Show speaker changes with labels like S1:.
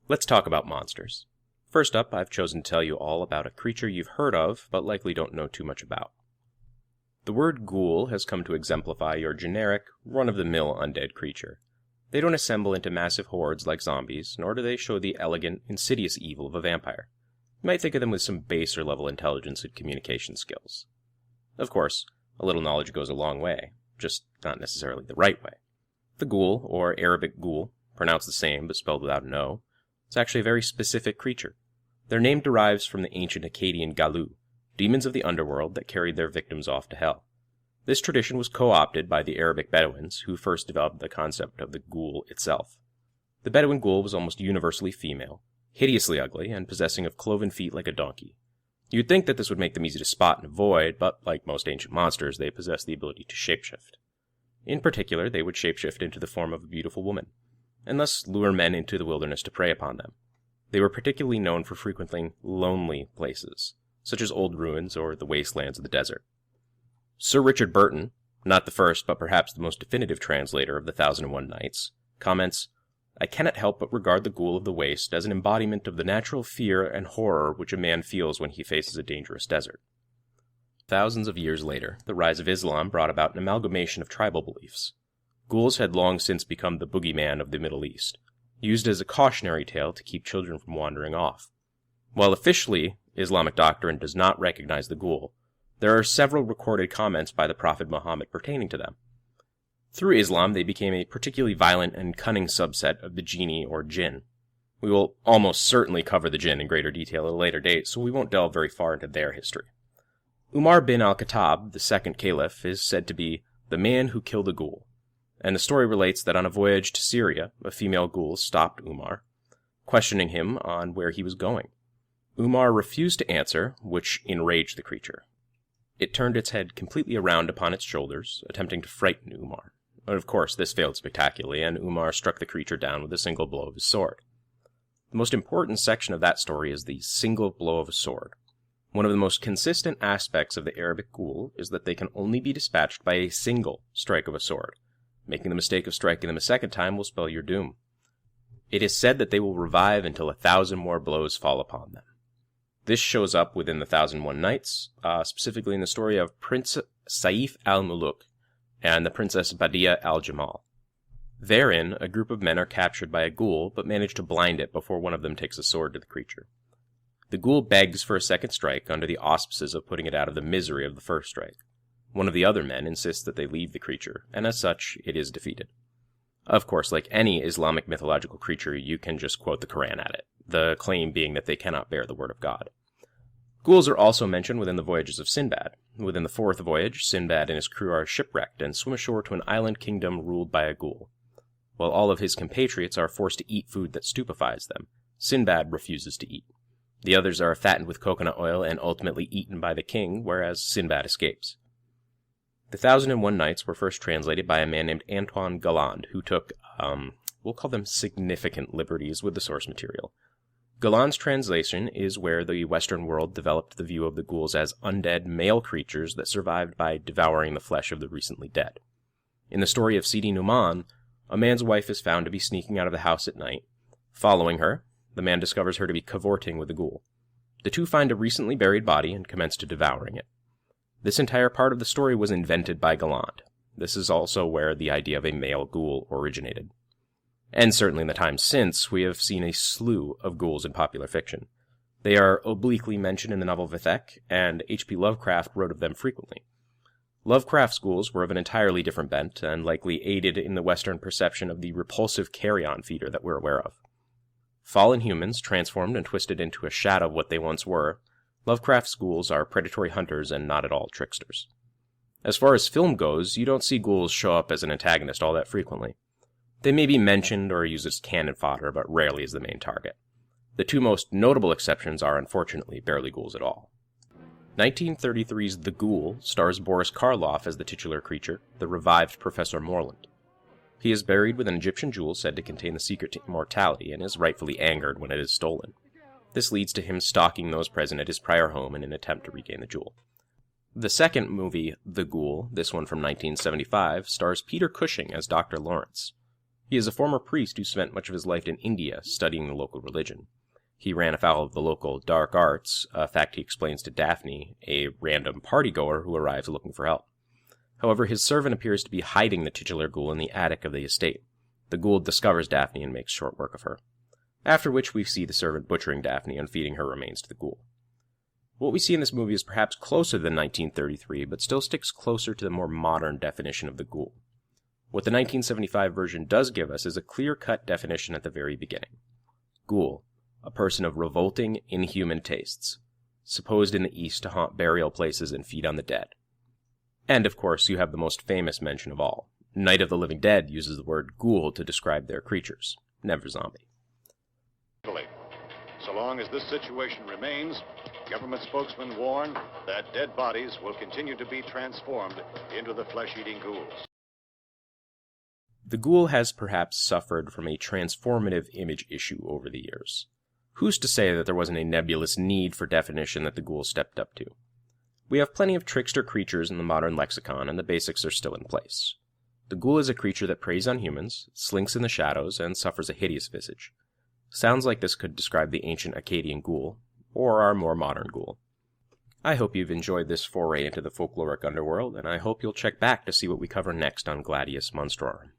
S1: Let's talk about monsters. First up, I've chosen to tell you all about a creature you've heard of, but likely don't know too much about. The word ghoul has come to exemplify your generic, run-of-the-mill undead creature. They don't assemble into massive hordes like zombies, nor do they show the elegant, insidious evil of a vampire. You might think of them with some baser level intelligence and communication skills. Of course, a little knowledge goes a long way, just not necessarily the right way. The ghoul, or Arabic ghoul, pronounced the same but spelled without an O, is actually a very specific creature. Their name derives from the ancient Akkadian Gallu, demons of the underworld that carried their victims off to hell. This tradition was co-opted by the Arabic Bedouins, who first developed the concept of the ghoul itself. The Bedouin ghoul was almost universally female, hideously ugly, and possessing of cloven feet like a donkey. You'd think that this would make them easy to spot and avoid, but like most ancient monsters, they possess the ability to shapeshift. In particular, they would shapeshift into the form of a beautiful woman, and thus lure men into the wilderness to prey upon them. They were particularly known for frequenting lonely places, such as old ruins or the wastelands of the desert. Sir Richard Burton, not the first but perhaps the most definitive translator of the 1001 Nights, comments, "I cannot help but regard the ghoul of the waste as an embodiment of the natural fear and horror which a man feels when he faces a dangerous desert." Thousands of years later, the rise of Islam brought about an amalgamation of tribal beliefs. Ghouls had long since become the boogeyman of the Middle East, used as a cautionary tale to keep children from wandering off. While officially Islamic doctrine does not recognize the ghoul, there are several recorded comments by the Prophet Muhammad pertaining to them. Through Islam, they became a particularly violent and cunning subset of the genie or jinn. We will almost certainly cover the jinn in greater detail at a later date, so we won't delve very far into their history. Umar bin al-Khattab, the second caliph, is said to be the man who killed a ghoul, and the story relates that on a voyage to Syria, a female ghoul stopped Umar, questioning him on where he was going. Umar refused to answer, which enraged the creature. It turned its head completely around upon its shoulders, attempting to frighten Umar. But of course, this failed spectacularly, and Umar struck the creature down with a single blow of his sword. The most important section of that story is the single blow of a sword. One of the most consistent aspects of the Arabic ghoul is that they can only be dispatched by a single strike of a sword. Making the mistake of striking them a second time will spell your doom. It is said that they will revive until 1,000 more blows fall upon them. This shows up within the 1001 Nights, specifically in the story of Prince Saif al-Muluk and the Princess Badia al-Jamal. Therein, a group of men are captured by a ghoul, but manage to blind it before one of them takes a sword to the creature. The ghoul begs for a second strike under the auspices of putting it out of the misery of the first strike. One of the other men insists that they leave the creature, and as such, it is defeated. Of course, like any Islamic mythological creature, you can just quote the Quran at it, the claim being that they cannot bear the word of God. Ghouls are also mentioned within the voyages of Sinbad. Within the fourth voyage, Sinbad and his crew are shipwrecked and swim ashore to an island kingdom ruled by a ghoul. While all of his compatriots are forced to eat food that stupefies them, Sinbad refuses to eat. The others are fattened with coconut oil and ultimately eaten by the king, whereas Sinbad escapes. The 1001 Nights were first translated by a man named Antoine Galland, who took, we'll call them significant liberties with the source material. Galland's translation is where the Western world developed the view of the ghouls as undead male creatures that survived by devouring the flesh of the recently dead. In the story of Sidi Numan, a man's wife is found to be sneaking out of the house at night. Following her, the man discovers her to be cavorting with the ghoul. The two find a recently buried body and commence to devouring it. This entire part of the story was invented by Galland. This is also where the idea of a male ghoul originated. And certainly in the time since, we have seen a slew of ghouls in popular fiction. They are obliquely mentioned in the novel Vithek, and H.P. Lovecraft wrote of them frequently. Lovecraft's ghouls were of an entirely different bent, and likely aided in the Western perception of the repulsive carrion feeder that we're aware of. Fallen humans, transformed and twisted into a shadow of what they once were, Lovecraft's ghouls are predatory hunters and not at all tricksters. As far as film goes, you don't see ghouls show up as an antagonist all that frequently. They may be mentioned or used as cannon fodder, but rarely as the main target. The two most notable exceptions are unfortunately barely ghouls at all. 1933's The Ghoul stars Boris Karloff as the titular creature, the revived Professor Morland. He is buried with an Egyptian jewel said to contain the secret to immortality and is rightfully angered when it is stolen. This leads to him stalking those present at his prior home in an attempt to regain the jewel. The second movie, The Ghoul, this one from 1975, stars Peter Cushing as Dr. Lawrence. He is a former priest who spent much of his life in India studying the local religion. He ran afoul of the local dark arts, a fact he explains to Daphne, a random partygoer who arrives looking for help. However, his servant appears to be hiding the titular ghoul in the attic of the estate. The ghoul discovers Daphne and makes short work of her. After which we see the servant butchering Daphne and feeding her remains to the ghoul. What we see in this movie is perhaps closer than 1933, but still sticks closer to the more modern definition of the ghoul. What the 1975 version does give us is a clear-cut definition at the very beginning. Ghoul, a person of revolting, inhuman tastes, supposed in the East to haunt burial places and feed on the dead. And, of course, you have the most famous mention of all. Night of the Living Dead uses the word ghoul to describe their creatures, never zombie.
S2: So long as this situation remains, government spokesmen warn that dead bodies will continue to be transformed into the flesh-eating ghouls.
S1: The ghoul has perhaps suffered from a transformative image issue over the years. Who's to say that there wasn't a nebulous need for definition that the ghoul stepped up to? We have plenty of trickster creatures in the modern lexicon, and the basics are still in place. The ghoul is a creature that preys on humans, slinks in the shadows, and suffers a hideous visage. Sounds like this could describe the ancient Akkadian ghoul, or our more modern ghoul. I hope you've enjoyed this foray into the folkloric underworld, and I hope you'll check back to see what we cover next on Gladius Monstrorum.